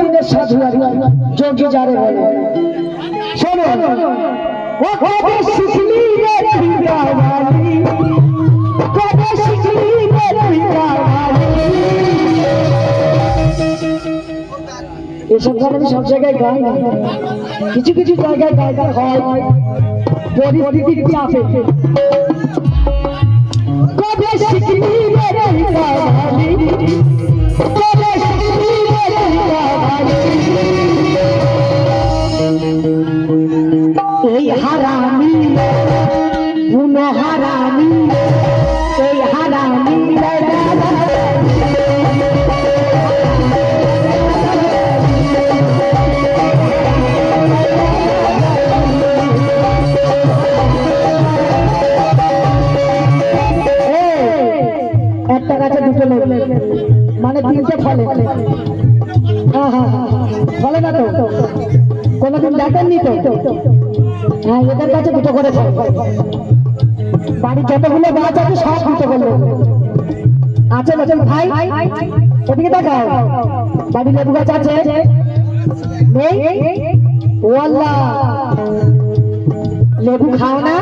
দিনের সাধু আর যোগী যারে বলে। শোনো, ও কবে শিখলি রে তুই গাওয়ালি, কবে শিখলি রে তুই গাওয়ালি। এসব গান আমি সব জায়গায় গাই না, কিছু কিছু জায়গায় গাইতে হয় পরিস্থিতির চাপে। কবে শিখলি রে তুই গাওয়ালি, কবে শিখলি রে তুই গাওয়ালি। এই হারামি বুনো হারামি, এই হারামি একটা গাছে দুটো লোক মানে তিনটে ফলে। হ্যাঁ হ্যাঁ ফলে না তো, কোনোদিন দেখেননি তো? হ্যাঁ, এদের কাছে দুটো করে ফল। বাড়ির যতগুলো গাছ আছে সব দুটো করলো আছে। বলছেন ভাই ওদিকে দেখাও, বাড়ির লেবু গাছ আছে নেই? ও আল্লাহ, লেবু খাও না?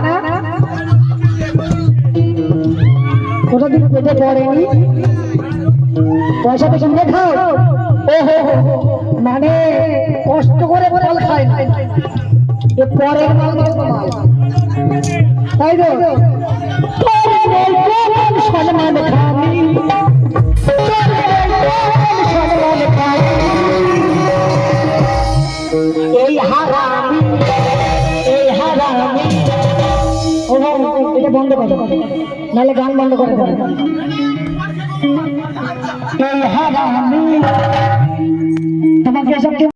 কোনোদিন পেটে পড়েনি? পয়সা তো কিনে খাও? ও হো, মানে কষ্ট করে ফল খায় না, এ পরের মাল তাই তো? সম্মান খানি, এই হারামি, এই হারামি। এটা বন্ধ করো, নাহলে গান বন্ধ করে দেবে। এই হারামি তোমাকে এসব